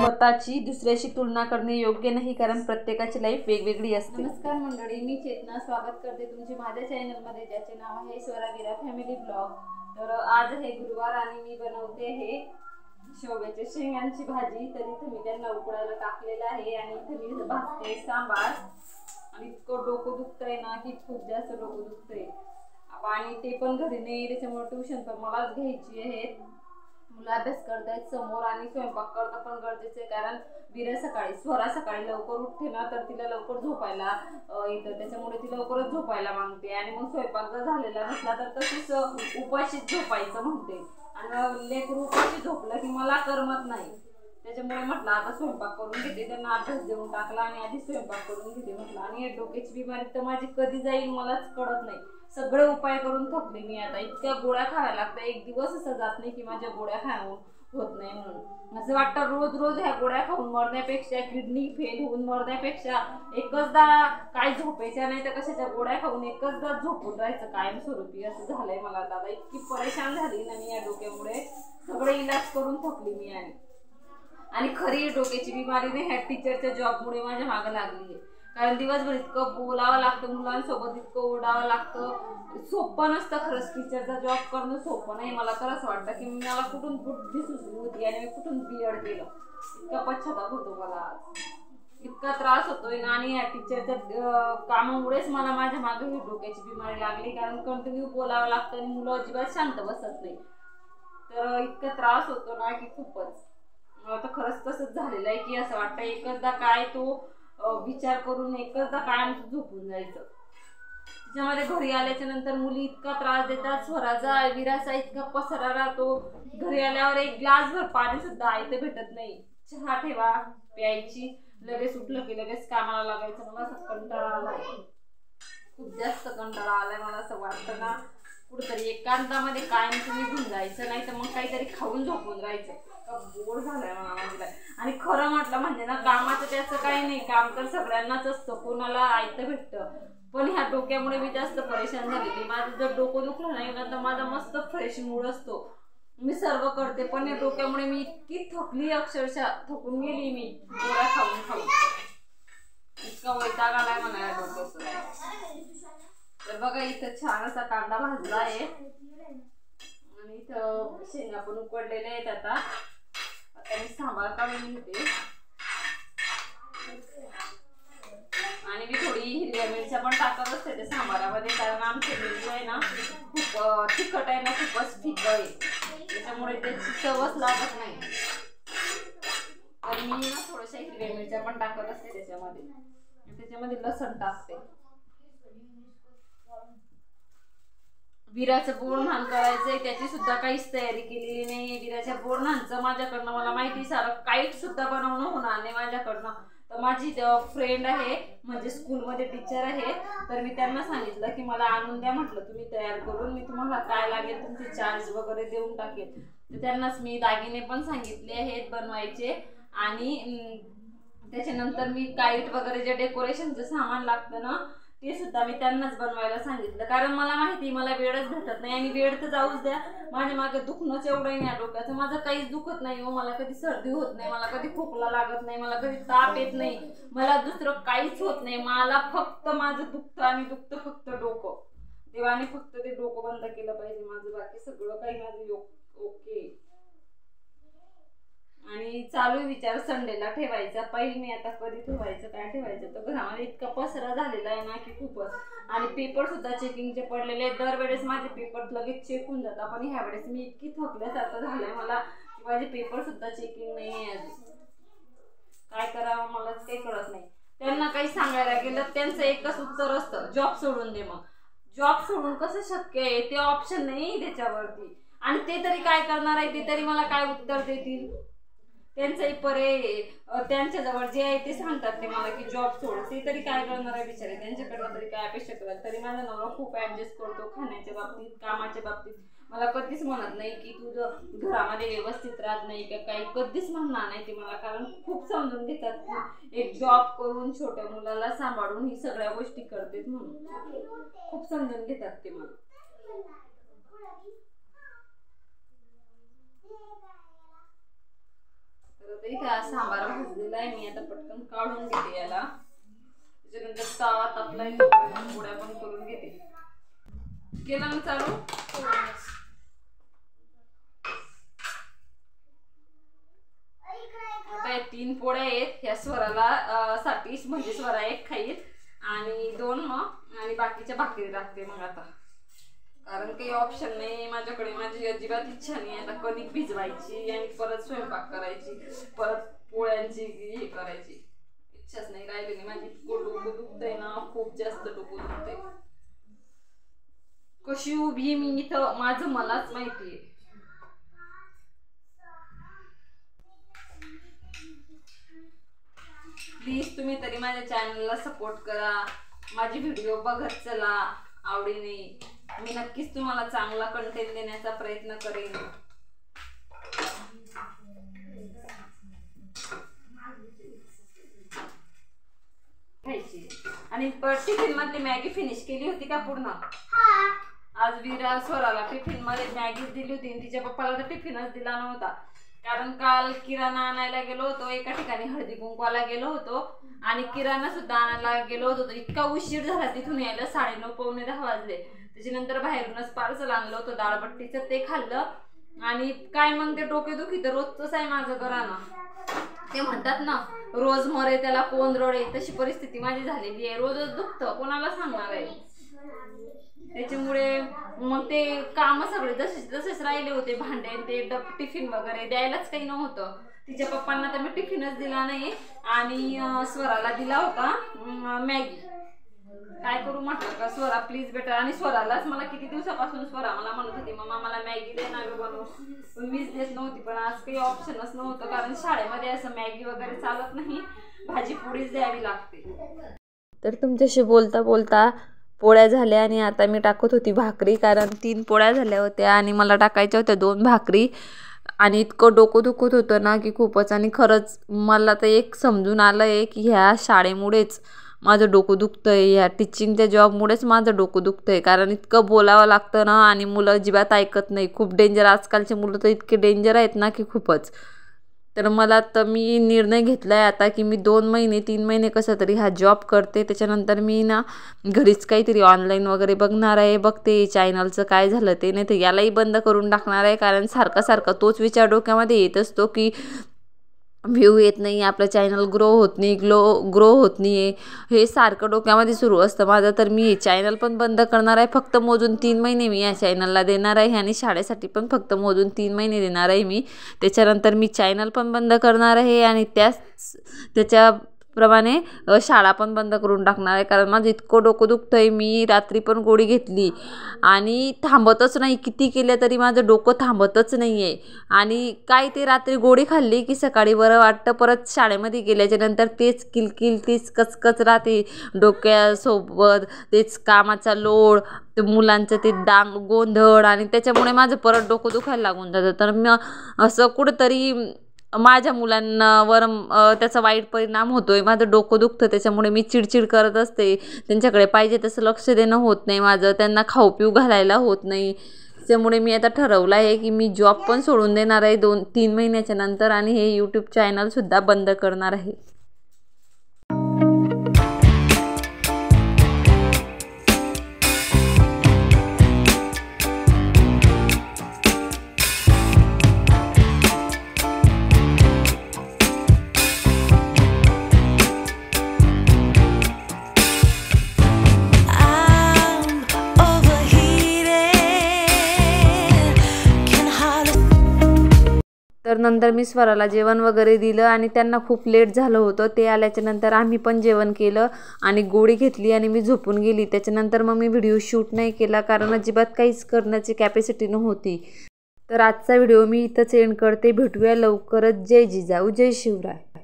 स्वतःची दुसऱ्याशी तुलना करणे योग्य नाही, कारण प्रत्येकाची लाईफ वेगवेगळी असते. नमस्कार मंडळी, मी चेतना स्वागत करते तुमचे माझ्या चॅनलमध्ये, ज्याचे नाव आहे स्वरावीरा फॅमिली ब्लॉग. तर आज आहे गुरुवार आणि मी बनवते हे शेवग्याच्या शेंगांची भाजी. तर इथे मी त्यांना उकडायला टाकलेलं आहे आणि इथे मी भाजते सांबार. आणि इतकं डोकं दुखतंय ना की खूप जास्त डोकं दुखतंय. आणि ते पण घरी नाही, त्याच्यामुळे ट्युशन पण मलाच घ्यायची आहे. मुलं अभ्यास करतायत समोर आणि स्वयंपाक करणं पण गरजेचं आहे, कारण स्वरा सकाळी लवकर उठते ना, तर तिला लवकर झोपायला येतं, त्याच्यामुळे ती लवकरच झोपायला मागते. आणि मग स्वयंपाक जर झालेला नसला तर तशीच उपाशीच झोपायचं म्हणते. आणि लेकरू उपाशी झोपलं की मला करमत नाही. त्याच्यामुळे म्हटलं आता स्वयंपाक करून घेते, त्यांना अभ्यास देऊन टाकला आणि आधी स्वयंपाक करून घेते म्हटलं. आणि डोक्याची बिमारी तर माझी कधी जाईल मलाच कळत नाही. सगळे उपाय करून थकले मी आता. इतक्या गोळ्या खाव्या लागतात, एक दिवस असं जात नाही की माझ्या गोळ्या खाऊन होत नाही म्हणून. असं वाटतं रोज रोज ह्या गोळ्या खाऊन मरण्यापेक्षा, किडनी फेल होऊन मरण्यापेक्षा एकचदा काय झोपायच्या नाही तर कशाच्या गोळ्या खाऊन एकचदा झोपून राहायचं कायमस्वरूपी, असं झालंय मला. दादा इतकी परेशान झाली ना मी या डोक्यामुळे, सगळे इलाज करून थकली मी. आणि खरी डोक्याची बिमारी नाही ह्या टीचरच्या जॉबमुळे माझ्या मागं लागली आहे. कारण दिवसभर इतकं बोलावं लागतं, मुलांसोबत इतकं ओरडावं लागतं. सोपं नसतं खरंच, टीचरचा जॉब करणं सोपं नाही. मला तर असं वाटतं की मला कुठून बुद्धी सुचली होती आणि मी कुठून बीएड केलं. इतका पश्चाताप होतो मला आज, इतका त्रास होतोय ना. आणि या टीचरच्या कामामुळेच मला माझ्या मागे ही डोक्याची बिमारी लागली, कारण कंटिन्यू बोलावं लागतं आणि मुलं अजिबात शांत बसत नाही. तर इतका त्रास होतो ना की खूपच. मला तर खरंच तसंच झालेलं आहे की असं वाटतं एकचदा काय तो विचार करून एकचदा काय आमचं झोपून जायचं. त्याच्यामध्ये घरी आल्याच्या नंतर मुली इतका त्रास देतात, स्वराचा विराचा इतका पसरा राहतो. घरी आल्यावर एक ग्लासभर पाणी सुद्धा आयतं भेटत नाही. चहा ठेवा प्यायची, लगेच उठलं की लगेच कामाला लागायचं. मला असं कंटाळा आलाय, खूप जास्त कंटाळा आलाय. मला असं वाटतं ना कुठेतरी एकांतामध्ये कायमचं निघून जायचं, नाही तर मग काहीतरी खाऊन झोपून राहायचं. बोर झालाय मला माझ्या. आणि खरं म्हटलं म्हणजे ना, कामाचं त्याचं काही नाही, काम तर सगळ्यांनाच असतं, कोणाला आयतं भेटतं. पण ह्या डोक्यामुळे मी जास्त परेशान झालेली. माझं जर डोकं दुखलं नाही ना तर माझा मस्त फ्रेश मूड असतो, मी सर्व करते. पण या डोक्यामुळे मी इतकी थकली, अक्षरशः थकून गेली मी गोळ्या खाऊन खाऊन. इतका वैताग आलाय मला या डोक्याचं. तर बघा इथं छान असा कांदा भाजला आहे आणि इथं शेंगा पण उकडलेल्या आहेत. आता मी सांबार काढून घेते. आणि मी थोडी हिरव्या मिरच्या पण टाकत असते त्या सांबारामध्ये, कारण आमचे मिरची आहे ना खूप तिखट आहे ना, खूपच फिकट आहे, त्याच्यामुळे त्याची चवच लागत नाही. तर मी ना थोड्याशा हिरव्या मिरच्या पण टाकत असते त्याच्यामध्ये लसण टाकते. विराचं बोरन्हाण करायचंय, त्याची सुद्धा काहीच तयारी केलेली नाही. विराच्या बोरन्हाणचं माझ्याकडनं, मला माहिती सारं काहीच सुद्धा बनवणं होणार नाही माझ्याकडनं. तर माझी फ्रेंड आहे, म्हणजे स्कूलमध्ये टीचर आहे, तर मी त्यांना सांगितलं की मला आणून द्या म्हटलं तुम्ही तयार करून, मी तुम्हाला काय लागेल तुमचे चार्ज वगैरे देऊन टाकेल. तर त्यांनाच मी दागिने पण सांगितले आहेत बनवायचे. आणि त्याच्यानंतर मी काईट वगैरे जे डेकोरेशनचं सामान लागतं ना ते सुद्धा मी त्यांनाच बनवायला सांगितलं, कारण मला माहिती मला वेळच भेटत नाही. आणि वेळ तर जाऊच द्या, माझ्या मागे दुखणंच एवढं आहे या डोक्याचं. माझं काहीच दुखत नाही हो, मला कधी सर्दी होत नाही, मला कधी खोकला लागत नाही, मला कधी ताप येत नाही, मला दुसरं काहीच होत नाही. मला फक्त माझं दुखतं आणि दुखतं फक्त डोकं. देवाने फक्त ते डोकं बंद केलं पाहिजे माझं, बाकी सगळं काही माझं ओके. आणि चालू विचार संडेला ठेवायचा. पहिले मी आता कधी ठेवायचं काय ठेवायचं, तर घरामध्ये इतका पसरा झालेला आहे ना की खूपच. आणि पेपर सुद्धा चेकिंगचे पडलेले आहेत. दरवेळेस माझे पेपर लगेच चेक होऊन जातात, पण ह्या वेळेस मी इतकी थकल्यासारखं झालंय मला की माझे पेपर सुद्धा चेकिंग नाही आहे अजून. काय करावं मलाच काही कळत नाही. त्यांना काही सांगायला गेलं त्यांचं एकच उत्तर असतं, जॉब सोडून दे. मग जॉब सोडून कसं शक्य आहे, ते ऑप्शन नाही त्याच्यावरती. आणि ते तरी काय करणार आहे, ते तरी मला काय उत्तर देतील. त्यांचंही त्यांच्याजवळ जे आहे ते सांगतात ते मला की जॉब सोड, ते तरी काय करणार आहे बिचारे, त्यांच्याकडनं तरी काय अपेक्षा कराल. तरी माझा नवरा खूप ऍडजस्ट करतो खाण्याच्या बाबतीत, कामाच्या बाबतीत. मला कधीच म्हणत नाही की तुझं घरामध्ये व्यवस्थित राहत नाही का काही, कधीच म्हणणार नाही ते मला, कारण खूप समजून घेतात की एक जॉब करून छोट्या मुलाला सांभाळून ही सगळ्या गोष्टी करतेत म्हणून खूप समजून घेतात ते मला. तर तर इथे हा सांबार भाजलेला आहे. मी आता पटकन काढून घेते याला. त्याच्यानंतर तवा तापलाय, पोळ्या पण करून घेते. केलं ना चालू. आता 3 पोळ्या आहेत. ह्या स्वराला साठी, म्हणजे स्वरा एक खाईल आणि 2 मग, आणि बाकीच्या भाकरी राखते मग आता. कारण काही ऑप्शन नाही माझ्याकडे. माझी अजिबात इच्छा नाही आता कणिक भिजवायची आणि परत स्वयंपाक करायची, परत पोळ्यांची हे करायची. इच्छाच नाही राहिलेली माझी. डोकं दुखतंय ना, खूप जास्त डोकं दुखतंय. कशी उभी मी इथं माझं मलाच माहितीये. प्लीज तुम्ही तरी माझ्या चॅनलला सपोर्ट करा. माझी व्हिडिओ बघत चला आवडीने. मी नक्कीच तुम्हाला चांगला कंटेंट देण्याचा प्रयत्न करेन. आणि टिफिन मधली मॅगी फिनिश केली होती का पूर्ण? आज वीरा स्वराला टिफिन मध्ये मॅगी दिली होती. तिच्या पप्पाला तर टिफिनच दिला नव्हता. कारण काल किराणा आणायला गेलो होतो, एका ठिकाणी हळदी कुंकवाला गेलो होतो आणि किराणा सुद्धा आणायला गेलो होतो. इतका उशीर झाला तिथून यायला. 9:30 पावणे 10 वाजले. त्याच्यानंतर बाहेरूनच पार्सल आणलं होतं दाळबट्टीचं, ते खाल्लं. आणि काय मग ते डोकेदुखी तर रोजच आहे माझं घरानं. ते म्हणतात ना, रोज मरे त्याला कोण रडे, तशी परिस्थिती माझी झालेली आहे. रोजच दुखतं, कोणाला सांगणार आहे. त्याच्यामुळे मग ते काम सगळे जसेच राहिले होते. भांडे ते टिफिन वगैरे द्यायलाच काही नव्हतं. तिच्या पप्पांना तर मी टिफिनच दिला नाही आणि स्वराला दिला होता मॅगी. काय करू म्हटलं का, स्वरा प्लीज बेटा. आणि स्वरालाच मला किती दिवसापासून स्वरा मला म्हणत होती, मम्मा मला मॅगी दे ना गं बनवून. पण मीच देत नव्हती. पण आज काही ऑप्शनच नव्हतं, कारण शाळेमध्ये असं मॅगी वगैरे चालत नाही, भाजी पोळीच द्यावी लागते. तर तुमच्याशी बोलता बोलता पोळ्या झाल्या आणि आता मी टाकत होती भाकरी. कारण 3 पोळ्या झाल्या होत्या आणि मला टाकायच्या होत्या 2 भाकरी. आणि इतकं डोकं दुखत होतं ना की खूपच. आणि खरंच मला तर एक समजून आलं आहे की ह्या शाळेमुळेच माझं डोकं दुखतं आहे. ह्या टीचिंगच्या जॉबमुळेच माझं डोकं दुखतं आहे. कारण इतकं बोलावं लागतं ना आणि मुलं अजिबात ऐकत नाही. खूप डेंजर. आजकालचे मुलं तर इतके डेंजर आहेत ना की खूपच. तर मी निर्णय घेतला आहे आता की मी 2 महिने 3 महिने कसं तरी हा जॉब करते. त्याच्यानंतर मी ना घरीच काहीतरी ऑनलाईन वगैरे बघणार आहे. बघते चॅनलचं काय झालं ते. नाही तर यालाही बंद करून टाकणार आहे. कारण सारखा तोच विचार डोक्यामध्ये येत असतो की व्ह्यू येत नाही, आपलं चॅनल ग्रो होत नाही, ग्रो होत नाही आहे, हे सारखं डोक्यामध्ये सुरू असतं माझं. तर मी हे चॅनल पण बंद करणार आहे. फक्त मोजून 3 महिने मी या चॅनलला देणार आहे आणि शाळेसाठी पण फक्त मोजून 3 महिने देणार आहे मी. त्याच्यानंतर मी चॅनल पण बंद करणार आहे आणि त्याच्याप्रमाणे शाळा पण बंद करून टाकणार आहे. कारण माझं इतकं डोकं दुखतं आहे. मी रात्री पण गोळी घेतली आणि थांबतच नाही. किती केलं तरी माझं डोकं थांबतच नाही आहे. आणि काय ते रात्री गोळी खाल्ली की सकाळी बरं वाटतं. परत शाळेमध्ये गेल्याच्यानंतर तेच किलकिल, तेच कचकच राहते डोक्यासोबत. तेच कामाचा लोड, ते मुलांचं ते गोंधळ, आणि त्याच्यामुळे माझं परत डोकं दुखायला लागून जातं. तर मग असं कुठंतरी माझ्या मुलांवर त्याचा वाईट परिणाम होतोय. माझं डोकं दुखतं, त्याच्यामुळे मी चिडचिड करत असते. त्यांच्याकडे पाहिजे तसं लक्ष देणं होत नाही माझं. त्यांना खाऊ पिऊ घालायला होत नाही. त्यामुळे मी आता ठरवलं आहे की मी जॉब पण सोडून देणार आहे 2-3 महिन्याच्या नंतर आणि हे यूट्यूब चॅनलसुद्धा बंद करणार आहे. तर नंतर मी स्वराला जेवण वगैरे दिलं आणि त्यांना खूप लेट झालं होतं. ते आल्याच्या नंतर आम्ही पण जेवण केलं आणि गोळी घेतली आणि मी झोपून गेली. त्याच्यानंतर मग मी व्हिडिओ शूट नाही केला, कारण अजिबात काहीच करण्याची कॅपॅसिटी नव्हती. तर आजचा व्हिडिओ मी इथंच एंड करते. भेटूया लवकरच. जय जिजाऊ, जय शिवराय.